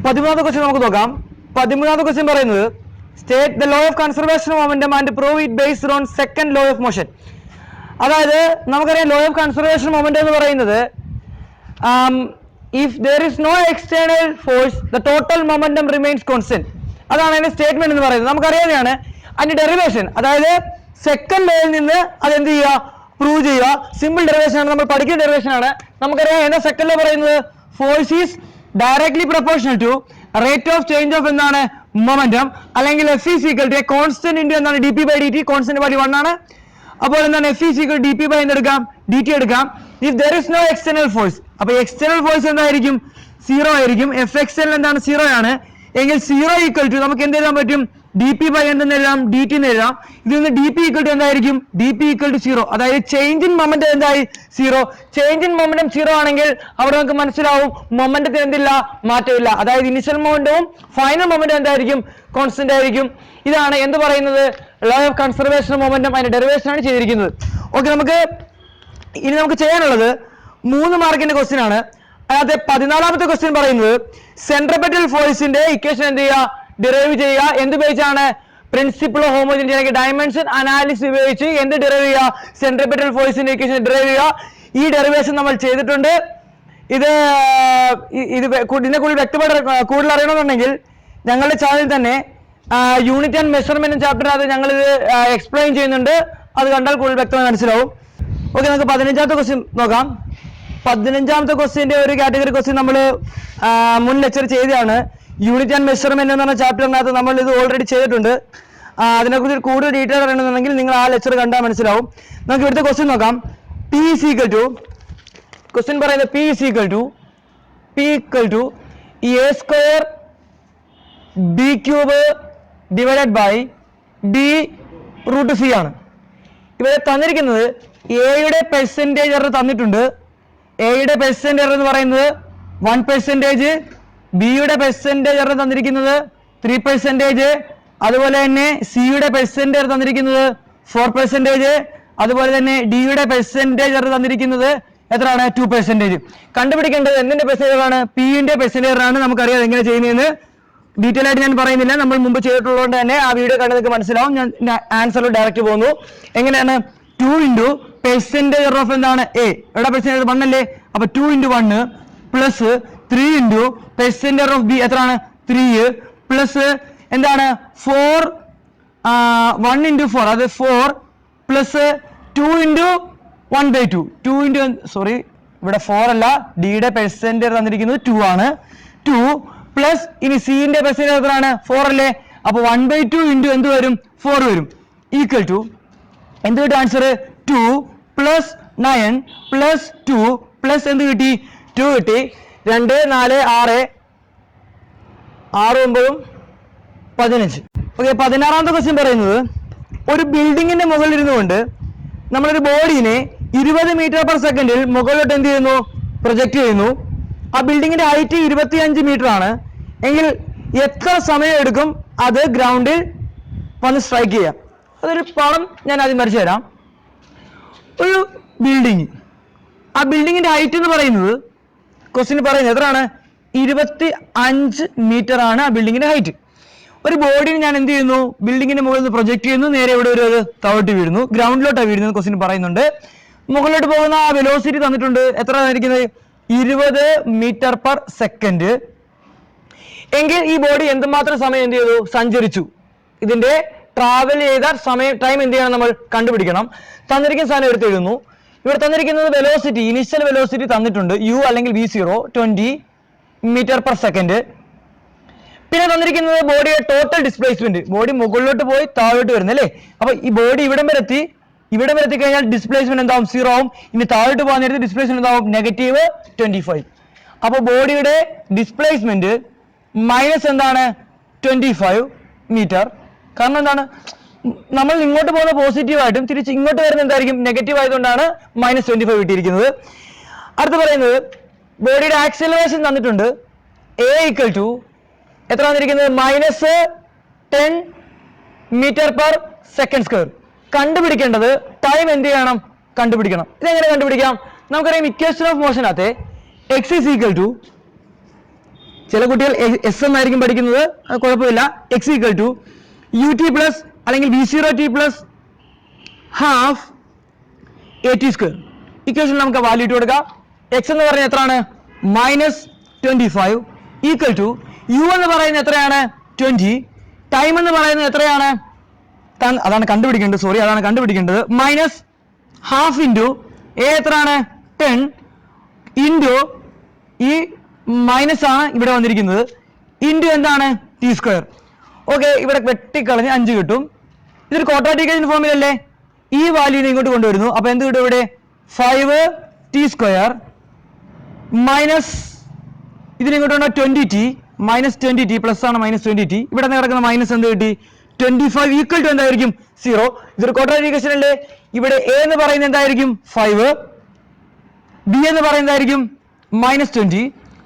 13ാമത്തെ question നമുക്ക് നോക്കാം. 13ാമത്തെ ക്വസ്റ്റ്യൻ പറയുന്നത് state the law of conservation of momentum and prove it based on second law of motion. അതായത് നമുക്കറിയാം ലോ ഓഫ് കൺസർവേഷൻ മൊമെന്റം എന്ന് പറയുന്നത് if there is no external force the total momentum remains constant. അതാണ് അതിന്റെ statement എന്ന് പറയുന്നത്. നമുക്കറിയാവുന്നതാണ് അതിന്റെ ഡെറിവേഷൻ. അതായത് സെക്കൻഡ് ലോയിൽ നിന്ന് അത് എന്ത് ചെയ്യുക, പ്രൂവ് ചെയ്യുക. സിമ്പിൾ ഡെറിവേഷൻ ആണ്, നമ്മൾ പഠിക്കുന്ന ഡെറിവേഷൻ ആണ്. നമുക്കറിയാം എന്താ സെക്കൻഡ് ലോ പറയുന്നത്, force is directly proportional to rate of change of എന്താണ് മൊമെന്റം, അല്ലെങ്കിൽ F is equal to constant into എന്താണ് D P by D T. Constant value 1 ആണ്. അപ്പോൾ എന്താണ് F is equal D P by എന്തെടുക്കാം, D T എടുക്കാം. If there is no external force, അപ്പൊ external force എന്തായിരിക്കും, 0 ആയിരിക്കും. എഫ് എക്സ്റ്റേണൽ എന്താണ് 0 ആണ് എങ്കിൽ 0 ഈക്വൽ ടു നമുക്ക് എന്ത് എഴുതാൻ പറ്റും, ഡി പി ബൈ എന്തെന്ന് എഴുതാം, ഡി ടി എന്ന് എഴുതാം. ഇതിൽ നിന്ന് ഡി പി ഈക്വൽ ടു എന്തായിരിക്കും, ഡി പി ഈക്വൽ ടു 0. അതായത് ചേഞ്ച് ഇൻ മൊമെന്റം എന്തായി 0. ചേഞ്ച് ഇൻ മൊമെന്റം 0 ആണെങ്കിൽ അവിടെ നമുക്ക് മനസ്സിലാവും മൊമെന്റത്തിന് എന്തില്ല, മാറ്റമില്ല. അതായത് ഇനിഷ്യൽ മൊമെന്റവും ഫൈനൽ മൊമെന്റം എന്തായിരിക്കും, കോൺസ്റ്റന്റ് ആയിരിക്കും. ഇതാണ് എന്ത് പറയുന്നത്, ലോ ഓഫ് കൺസർവേഷൻ മൊമെന്റം. അതിന്റെ ഡെറിവേഷൻ ആണ് ചെയ്തിരിക്കുന്നത്. ഓക്കെ, ഇനി നമുക്ക് ചെയ്യാനുള്ളത് 3 മാർക്കിന്റെ ക്വസ്റ്റ്യൻ ആണ്. അതായത് 14ാമത്തെ ക്വസ്റ്റ്യൻ പറയുന്നത് സെൻട്രിപെറ്റൽ ഫോഴ്സിന്റെ ഇക്വേഷൻ എന്ത് ചെയ്യുക, ഡിറൈവ് ചെയ്യുക. എന്ത് ഉപയോഗിച്ചാണ്, പ്രിൻസിപ്പിൾ ഓഫ് ഹോമോജെനിറ്റി ഡയമെൻഷൻ അനാലിസിസ് ഉപയോഗിച്ച് എന്ത് ഡിറൈവ് ചെയ്യുക, സെൻട്രിപെറ്റൽ ഫോഴ്സിന്റെ ഇക്വേഷൻ ഡിറൈവ് ചെയ്യുക. ഈ ഡെറിവേഷൻ നമ്മൾ ചെയ്തിട്ടുണ്ട്. ഇതിനെ കൂടുതൽ വ്യക്തമായിട്ട് കൂടുതൽ അറിയണമെന്നുണ്ടെങ്കിൽ ഞങ്ങളുടെ ചാനലിൽ തന്നെ യൂണിറ്റ് ആൻഡ് മെഷർമെന്റ് ചാപ്റ്ററിനകത്ത് ഞങ്ങൾ ഇത് എക്സ്പ്ലെയിൻ ചെയ്യുന്നുണ്ട്. അത് കണ്ടാൽ കൂടുതൽ വ്യക്തമായി മനസ്സിലാവും. ഓക്കെ, നമുക്ക് 15ാമത്തെ ക്വസ്റ്റ്യൻ നോക്കാം. 15ാമത്തെ ക്വസ്റ്റ്യന്റെ ഒരു കാറ്റഗറി ക്വസ്റ്റ്യൻ നമ്മൾ മുൻ ലെക്ചർ ചെയ്തതാണ്. യൂണിറ്റ് ആൻഡ് മെഷർമെന്റ് എന്ന് പറഞ്ഞ ചാപ്റ്ററിനകത്ത് നമ്മൾ ഇത് ഓൾറെഡി ചെയ്തിട്ടുണ്ട്. അതിനെക്കുറിച്ച് കൂടുതൽ ഡീറ്റെയിൽ അറിയണമെന്നുണ്ടെങ്കിൽ നിങ്ങൾ ആ ലെക്ചർ കണ്ടാൽ മനസ്സിലാവും. നമുക്ക് ഇവിടുത്തെ ക്വസ്റ്റ്യൻ നോക്കാം. P is equal to, question പറയുന്നത് P is equal to A square B cube divided by B root C ആണ്. ഇവിടെ തന്നിരിക്കുന്നത് എയുടെ പെർസെൻറ്റേജ് എറർ തന്നിട്ടുണ്ട്. എയുടെ പെർസെൻറ്റേജ് എറർ എന്ന് പറയുന്നത് 1%, ബിയുടെ പെർസെൻറ്റേജ് എറർ തന്നിരിക്കുന്നത് 3%, അതുപോലെ തന്നെ സിയുടെ പെർസെൻറ്റേജ് എറർ തന്നിരിക്കുന്നത് 4%, അതുപോലെ തന്നെ ഡിയുടെ പെർസെൻറ്റേജ് എറർ തന്നിരിക്കുന്നത് എത്രയാണ്, 2%. കണ്ടുപിടിക്കേണ്ടത് എന്തിന്റെ പെർസെൻറ്റേജ് ആണ്, പിന്റെ പെർസെൻറ്റേജ് ആണ്. നമുക്കറിയാം എങ്ങനെ ചെയ്യുന്നതെന്ന്. ഡീറ്റെയിൽ ആയിട്ട് ഞാൻ പറയുന്നില്ല, നമ്മൾ മുമ്പ് ചെയ്തിട്ടുള്ളതുകൊണ്ട് തന്നെ ആ വീഡിയോ കണ്ട് നിങ്ങൾക്ക് മനസ്സിലാവും. ഞാൻ ആൻസറിൽ ഡയറക്റ്റ് പോകുന്നു. എങ്ങനെയാണ്, 2 ഇൻറ്റു പെർസെൻറ്റേജ് എറർ ഓഫ് എന്താണ് എ, എവിടെ പെർസെൻറ്റേജ് 1 അല്ലേ, അപ്പൊ 2 into 1 plus 3 into percentage error of B എത്രയാണ് 3 പ്ലസ് എന്താണ് 4 1 ഇൻറ്റു 4 അത് 4 പ്ലസ് 2 ഇൻറ്റു 1/2 2 ഇൻറ്റു സോറി ഇവിടെ 4 അല്ല, ഡിയുടെ പെർസെൻറ്റേജ് തന്നിരിക്കുന്നത് 2 ആണ്. 2 പ്ലസ് ഇനി സിന്റെ പെർസെൻറ്റേജ് എത്രയാണ് 4 അല്ലേ, അപ്പൊ 1/2 ഇൻറ്റു എന്ത് വരും 4 വരും. ഈക്വൽ ടു എന്ത് കിട്ടും ആൻസർ 2 പ്ലസ് 9 പ്ലസ് 2 പ്ലസ് എന്ത് കിട്ടി 2 കിട്ടി. 2 4 6 6 9 15. ഓക്കെ, 16ാമത്തെ ക്വസ്റ്റ്യൻ പറയുന്നത് ഒരു ബിൽഡിങ്ങിന്റെ മുകളിൽ ഇരുന്നുകൊണ്ട് നമ്മളൊരു ബോഡീനെ 20 മീറ്റർ പെർ സെക്കൻഡിൽ മുകളിലോട്ട് എന്ത് ചെയ്യുന്നു, പ്രൊജക്ട് ചെയ്യുന്നു. ആ ബിൽഡിങ്ങിന്റെ ഹൈറ്റ് 25 മീറ്റർ ആണ് എങ്കിൽ എത്ര സമയം എടുക്കും അത് ഗ്രൗണ്ടിൽ വന്ന് സ്ട്രൈക്ക് ചെയ്യാം. അതൊരു പടം ഞാൻ ആദ്യം വരച്ചു തരാം. ഒരു ബിൽഡിങ്, ആ ബിൽഡിങ്ങിന്റെ ഹൈറ്റ് എന്ന് പറയുന്നത് ക്വസ്റ്റ്യൻ പറയുന്നത് എത്രയാണ്, 25 മീറ്റർ ആണ് ആ ബിൽഡിങ്ങിന്റെ ഹൈറ്റ്. ഒരു ബോഡിനെ ഞാൻ എന്ത് ചെയ്യുന്നു, ബിൽഡിങ്ങിന്റെ മുകളിൽ നിന്ന് പ്രൊജക്ട് ചെയ്യുന്നു. നേരെ ഇവിടെ ഒരു താഴോട്ട് വീഴുന്നു, ഗ്രൗണ്ടിലോട്ടാണ് വീഴുന്നത്. ക്വസ്റ്റ്യൻ പറയുന്നുണ്ട് മുകളിലോട്ട് പോകുന്ന ആ വെലോസിറ്റി തന്നിട്ടുണ്ട്. എത്ര തന്നിരിക്കുന്നത് 20 മീറ്റർ പെർ സെക്കൻഡ്. എങ്കിൽ ഈ ബോഡി എന്തുമാത്രം സമയം എന്ത് ചെയ്തു, സഞ്ചരിച്ചു. ഇതിന്റെ ട്രാവൽ ചെയ്ത സമയം ടൈം എന്ത് ചെയ്യണം, നമ്മൾ കണ്ടുപിടിക്കണം. തന്നിരിക്കുന്ന സാധനം എടുത്ത് എഴുതുന്നു. ഇവിടെ തന്നിരിക്കുന്നത് വെലോസിറ്റി, ഇനിഷ്യൽ വെലോസിറ്റി തന്നിട്ടുണ്ട് u അല്ലെങ്കിൽ v0 20 മീറ്റർ പെർ സെക്കൻഡ്. പിന്നെ തന്നിരിക്കുന്നത് ബോഡിയുടെ ടോട്ടൽ ഡിസ്പ്ലേസ്മെന്റ്, ബോഡി മുകളിലോട്ട് പോയി താഴോട്ട് വരുന്നത് അല്ലേ. അപ്പൊ ഈ ബോഡി ഇവിടം വരെ എത്തി കഴിഞ്ഞാൽ ഡിസ്പ്ലേസ്മെന്റ് എന്താവും 0 ആവും. ഇനി താഴോട്ട് പോകാൻ നേരത്തെ ഡിസ്പ്ലേസ്മെന്റ് എന്താവും -25. അപ്പൊ ബോഡിയുടെ ഡിസ്പ്ലേസ്മെന്റ് മൈനസ് എന്താണ് 25 മീറ്റർ. കാരണം എന്താണ്, നമ്മൾ ഇങ്ങോട്ട് പോകുന്ന പോസിറ്റീവായിട്ടും തിരിച്ച് ഇങ്ങോട്ട് വരുന്ന എന്തായിരിക്കും നെഗറ്റീവ് ആയതുകൊണ്ടാണ് -25 കിട്ടിയിരിക്കുന്നത്. അടുത്ത് പറയുന്നത് ബോഡിയുടെ ആക്സിലറേഷൻ തന്നിട്ടുണ്ട്. എ ഈക്വൽ ടു എത്ര തന്നിരിക്കുന്നത് -10 മീറ്റർ പെർ സെക്കൻഡ് സ്ക്വയർ. കണ്ടുപിടിക്കേണ്ടത് ടൈം എന്ത് ചെയ്യണം, കണ്ടുപിടിക്കണം. ഇതെങ്ങനെ കണ്ടുപിടിക്കാം, നമുക്കറിയാം ഇക്വേഷൻ ഓഫ് മോഷനകത്തെ x ഈസ് ഈക്വൽ ടു ചില കുട്ടികൾ എസ് എന്നായിരിക്കും പഠിക്കുന്നത്, കുഴപ്പമില്ല. X equal to U T plus അല്ലെങ്കിൽ v0t plus half A T square. Equation നമുക്ക് വാല്യൂ ഇട്ട് കൊടുക്കാം. എക്സ് എന്ന് പറയുന്നത് എത്രയാണ്? -25 ഈക്വൽ ടു യു എന്ന് പറയുന്നത് എത്രയാണ്? 20. ടൈം എന്ന് പറയുന്നത് എത്രയാണ്? അതാണ് കണ്ടുപിടിക്കേണ്ടത്. മൈനസ് ഹാഫ് ഇൻറ്റു എ എത്രയാണ്? 10 ഇൻറ്റു ഈ മൈനസ് ആണ് ഇവിടെ വന്നിരിക്കുന്നത്, ഇൻറ്റു എന്താണ്? T square. ഓക്കെ, ഇവിടെ വെട്ടിക്കളഞ്ഞ് 5 കിട്ടും. ഇതൊരു ക്വാഡ്രാറ്റിക് ഫോമിലല്ലേ? ഈ വാല്യൂനെ ഇങ്ങോട്ട് കൊണ്ടുവരുന്നു. അപ്പൊ എന്ത് കിട്ടും ഇവിടെ? 5t സ്ക്വയർ മൈനസ് ഇതിനിങ്ങോട്ട് കൊണ്ടുവന്ന 20t -20t പ്ലസ് ആണ് -20t. ഇവിടെ കിടക്കുന്ന മൈനസ് എന്ത് കിട്ടി? 25 ഈക്വൽ ടു എന്തായിരിക്കും? 0. ഇതൊരു ക്വാഡ്രാറ്റിക് അല്ലേ? ഇവിടെ a എന്ന് പറയുന്നത് എന്തായിരിക്കും? 5, b എന്ന് പറയുന്നതായിരിക്കും -20,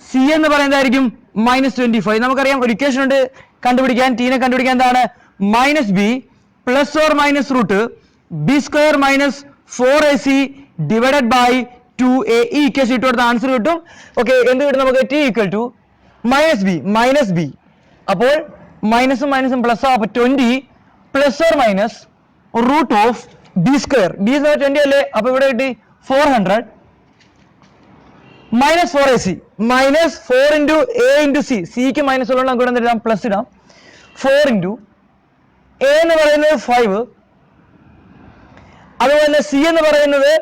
c എന്ന് പറയുന്നതായിരിക്കും -25. നമുക്കറിയാം ഒരു ഇക്വേഷൻ ഉണ്ട് കണ്ടുപിടിക്കാൻ, ടീനെ കണ്ടുപിടിക്കാൻ. എന്താണ്? -b plus or minus root b square minus 4ac divided by 2a. ഈ ഇക്വേഷൻ ഇട്ട് കൊടുത്ത ആൻസർ കിട്ടും. ഓക്കെ, എന്ത് കിട്ടും നമുക്ക്? t equal to -b. അപ്പോൾ മൈനസും മൈനസും പ്ലസ് ആവും. അപ്പൊ 20 plus or minus root of b square. b square 20 അല്ലേ? അപ്പൊ ഇവിടെ കിട്ടി 400 minus 4ac minus 4 into a into c. സിക്ക് മൈനസ് ഉള്ളത് നമുക്ക് ഇവിടെ എഴുതാം, പ്ലസ് ഇടാം. 4 ഇൻറ്റു a എന്ന് പറയുന്നത് 5, അതുപോലെ c എന്ന് പറയുന്നത്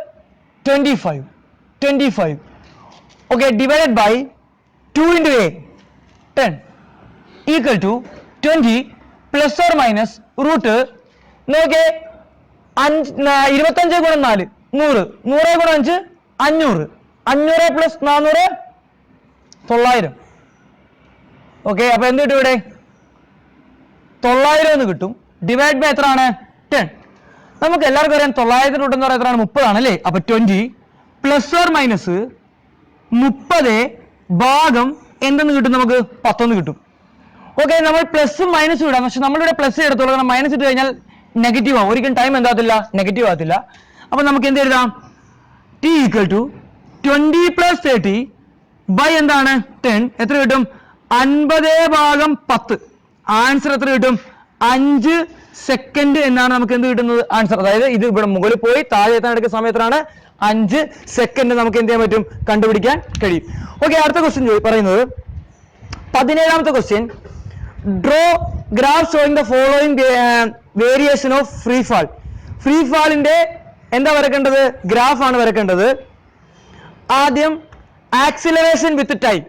25. Okay, divided by 2 into a 10 equal to 20 plus or minus root. നോക്കേ, 25 ഗുണം 4 100, 100 ഗുണം 5 500, 500 പ്ലസ് 400 900. ഓക്കെ, അപ്പൊ എന്ത് കിട്ടും ഇവിടെ? 900 എന്ന് കിട്ടും. ഡിവൈഡ് ബൈ എത്രയാണ്? 10. നമുക്ക് എല്ലാവർക്കും അറിയാം 900 റൂട്ട് എന്ന് പറയുന്നത് എത്രയാണ്? 30 ആണ് അല്ലേ? അപ്പൊ 20 പ്ലസ് ഓർ മൈനസ് 30 ഭാഗം എന്തെന്ന് കിട്ടും? നമുക്ക് 10 കിട്ടും. ഓക്കെ, നമ്മൾ പ്ലസും മൈനസും ഇടാം. പക്ഷെ നമ്മളിവിടെ പ്ലസ് എടുത്തോളൂ, കാരണം മൈനസ് ഇട്ട് കഴിഞ്ഞാൽ നെഗറ്റീവ് ആവും. ഒരിക്കലും ടൈം എന്താകത്തില്ല? നെഗറ്റീവ് ആകത്തില്ല. അപ്പൊ നമുക്ക് എന്ത് എഴുതാം? t equal to 20 plus 30 by എന്താണ്? 10. എത്ര കിട്ടും? 50/10. ആൻസർ എത്ര കിട്ടും? 5 സെക്കൻഡ് എന്നാണ് നമുക്ക് എന്ത് കിട്ടുന്നത്? ആൻസർ. അതായത് ഇത് ഇവിടെ മുകളിൽ പോയി താഴെ എത്താൻ എടുക്കുന്ന സമയത്താണ് 5 സെക്കൻഡ് നമുക്ക് എന്ത് ചെയ്യാൻ പറ്റും? കണ്ടുപിടിക്കാൻ കഴിയും. ഓക്കെ, അടുത്ത ക്വസ്റ്റ്യൻ പറയുന്നത് 17ാമത്തെ question. Draw graph showing the following variation of free fall. Free ഫാളിന്റെ എന്താ വരക്കേണ്ടത്? ഗ്രാഫ് ആണ് വരക്കേണ്ടത്. ആദ്യം acceleration with time.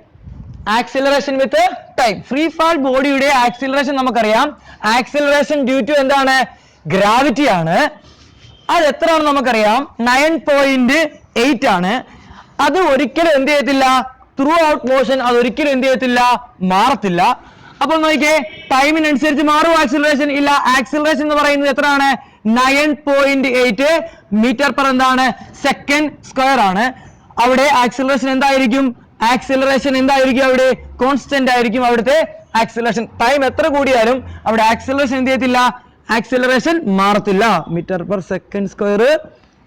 Free fall ബോഡിയുടെ ആക്സിലറേഷൻ നമുക്കറിയാം. ആക്സിലറേഷൻ ഡ്യൂ ടു എന്താണ്? ഗ്രാവിറ്റി ആണ്. അത് എത്രയാണ് നമുക്കറിയാം? 9.8 ആണ്. അത് ഒരിക്കലും എന്ത് ചെയ്യത്തില്ല? ത്രൂ ഔട്ട് മോഷൻ അത് ഒരിക്കലും എന്ത് ചെയ്യത്തില്ല? മാറത്തില്ല. അപ്പൊ നോക്കിയേ, ടൈമിനനുസരിച്ച് മാറും ആക്സിലറേഷൻ? ഇല്ല. ആക്സിലറേഷൻ എന്ന് പറയുന്നത് എത്രയാണ്? 9.8 മീറ്റർ പെർ എന്താണ്? സെക്കൻഡ് സ്ക്വയർ ആണ്. അവിടെ ആക്സിലറേഷൻ എന്തായിരിക്കും? അവിടെ കോൺസ്റ്റന്റ് ആയിരിക്കും. അവിടുത്തെ ആക്സിലറേഷൻ ടൈം എത്ര കൂടിയാലും അവിടെ ആക്സിലറേഷൻ എന്ത് ചെയ്യത്തില്ല? ആക്സിലറേഷൻ മാറത്തില്ല. മീറ്റർ പെർ സെക്കൻഡ് സ്ക്വയർ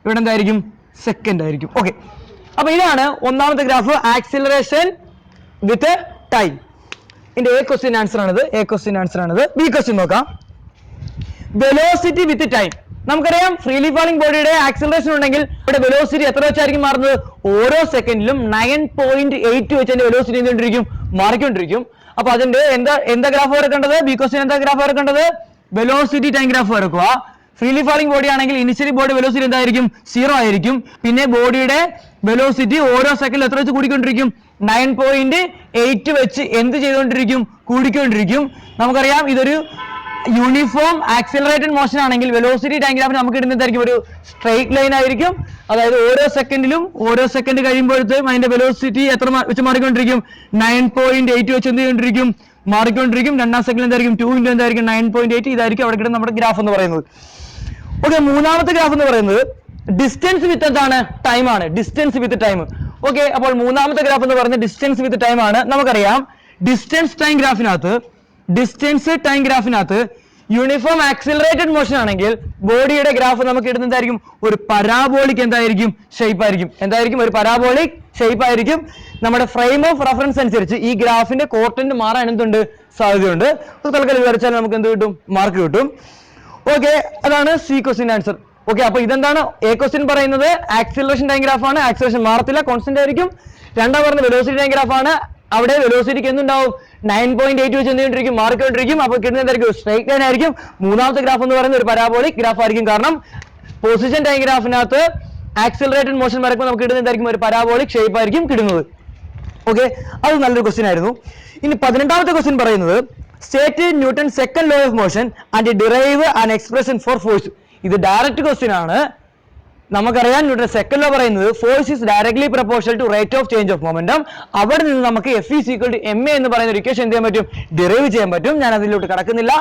ഇവിടെ എന്തായിരിക്കും? സെക്കൻഡ് ആയിരിക്കും. ഓക്കെ, അപ്പൊ ഇതാണ് ഒന്നാമത്തെ ഗ്രാഫ്, ആക്സിലറേഷൻ വിത്ത് ടൈം. ഇതിന്റെ എ ക്വസ്റ്റ്യൻ ആൻസർ ആണിത്. ബി ക്വസ്റ്റ്യൻ നോക്കാം. Velocity with time. നമുക്കറിയാം ഫ്രീലി ഫാളിംഗ് ബോഡിയുടെ ആക്സിലറേഷൻ ഉണ്ടെങ്കിൽ ഇവിടെ വെലോസിറ്റി എത്ര വെച്ചായിരിക്കും മാറുന്നത്? ഓരോ സെക്കൻഡിലും 9.8 വെച്ച് അതിന്റെ വെലോസിറ്റി എന്തുകൊണ്ടിരിക്കും? മാറിക്കൊണ്ടിരിക്കും. അപ്പൊ അതിന്റെ എന്താ ഗ്രാഫ് വരക്കേണ്ടത്? ബി ക്വസ്റ്റ്യൻ എന്താ ഗ്രാഫ് വരക്കേണ്ടത്? വെലോസിറ്റി ടൈം ഗ്രാഫ് വരക്കുക. ഫ്രീലി ഫാളിംഗ് ബോഡി ആണെങ്കിൽ ഇനിഷ്യലി ബോഡി വെലോസിറ്റി എന്തായിരിക്കും? 0 ആയിരിക്കും. പിന്നെ ബോഡിയുടെ വെലോസിറ്റി ഓരോ സെക്കൻഡിൽ എത്ര വെച്ച് കൂടിക്കൊണ്ടിരിക്കും? 9.8 വെച്ച് എന്ത് ചെയ്തുകൊണ്ടിരിക്കും? കൂടിക്കൊണ്ടിരിക്കും. നമുക്കറിയാം ഇതൊരു യൂണിഫോം ആക്സിലറേറ്റഡ് മോഷൻ ആണെങ്കിൽ വെലോസിറ്റി ടൈം ഗ്രാഫ് നമുക്ക് ഇടുന്നതായിരിക്കും ഒരു സ്ട്രെയിറ്റ് ലൈൻ ആയിരിക്കും. അതായത് ഓരോ സെക്കൻഡ് കഴിയുമ്പോഴത്തേക്കും അതിന്റെ വെലോസിറ്റി എത്ര വെച്ച് മാറിക്കൊണ്ടിരിക്കും? 9.8 വെച്ച് എന്ത് ചെയ്തുകൊണ്ടിരിക്കും? മാറിക്കൊണ്ടിരിക്കും. രണ്ടാം സെക്കൻഡ് എന്തായിരിക്കും? 2 ഇൻറ്റു എന്തായിരിക്കും? 9.8. ഇതായിരിക്കും അവിടെ കിട്ടുന്ന നമ്മുടെ ഗ്രാഫ് എന്ന് പറയുന്നത്. ഓക്കെ, മൂന്നാമത്തെ ഗ്രാഫ് എന്ന് പറയുന്നത് ഡിസ്റ്റൻസ് വിത്ത് എന്താണ്? ടൈം ആണ്. Distance with time. ഓക്കെ, അപ്പോൾ മൂന്നാമത്തെ ഗ്രാഫ് എന്ന് പറയുന്നത് ഡിസ്റ്റൻസ് വിത്ത് ടൈം ആണ്. നമുക്കറിയാം ഡിസ്റ്റൻസ് ടൈം ഗ്രാഫിനകത്ത് യൂണിഫോം ആക്സിലറേറ്റഡ് മോഷൻ ആണെങ്കിൽ ബോഡിയുടെ ഗ്രാഫ് നമുക്ക് ഇടുന്നതായിരിക്കും ഒരു പരാബോളിക് ഷേപ്പ് ആയിരിക്കും. ഒരു പരാബോളിക് ഷേപ്പ് ആയിരിക്കും. നമ്മുടെ ഫ്രെയിം ഓഫ് റെഫറൻസ് അനുസരിച്ച് ഈ ഗ്രാഫിന്റെ കോർട്ടന്റ് മാറാൻ എന്തുണ്ട് സാധ്യതയുണ്ട്. തൽക്കാലം വരച്ചാൽ നമുക്ക് എന്ത് കിട്ടും, മാർക്ക് കിട്ടും. ഓക്കെ, അതാണ് സി ക്വസ്റ്റ്യൻ ആൻസർ. ഓക്കെ, അപ്പൊ ഇതെന്താണ് എ ക്വസ്റ്റ്യൻ പറയുന്നത് ആക്സിലറേഷൻ ടൈം ഗ്രാഫ് ആണ്. ആക്സിലറേഷൻ മാറത്തില്ല, കോൺസ്റ്റന്റ് ആയിരിക്കും. രണ്ടാം പറഞ്ഞ വെലോസിറ്റി ടൈം ഗ്രാഫ് ആണ്. അവിടെ വെലോസിറ്റിക്ക് എന്തുണ്ടാവും 9.8 വെച്ച് എന്തുകൊണ്ടിരിക്കും, മാർക്ക് കൊണ്ടിരിക്കും. അപ്പൊ കിട്ടുന്ന എന്തായിരിക്കും, സ്ട്രൈറ്റ് ലൈൻ ആയിരിക്കും. മൂന്നാമത്തെ ഗ്രാഫ് എന്ന് പറയുന്നത് ഒരു പരാബോളിക് ഗ്രാഫ് ആയിരിക്കും. കാരണം പൊസിഷൻ ടൈം ഗ്രാഫിനകത്ത് ആക്സിലറേറ്റഡ് മോഷൻ വരക്കുമ്പോൾ നമുക്ക് കിട്ടുന്ന എന്തായിരിക്കും, ഒരു പരാബോളിക് ഷേപ്പ് ആയിരിക്കും കിട്ടുന്നത്. ഓക്കെ, അത് നല്ലൊരു ക്വസ്റ്റ്യൻ ആയിരുന്നു. ഇനി 18ാമത്തെ ക്വസ്റ്റ്യൻ പറയുന്നത് state Newton second law of motion and derive an expression for force. ഇത് ഡയറക്റ്റ് ക്വസ്റ്റ്യൻ ആണ്. നമുക്കറിയാം ന്യൂട്ടൺ സെക്കൻഡ് ലോ പറയുന്നത് force is directly proportional to rate of change of momentum. അവിടെ നിന്ന് നമുക്ക് F = ma എന്ന് പറയുന്ന ഒരു ഇക്വേഷൻ എന്ത് ചെയ്യാൻ പറ്റും, ഡിറൈവ് ചെയ്യാൻ പറ്റും. ഞാൻ അതിലോട്ട് കടക്കുന്നില്ല.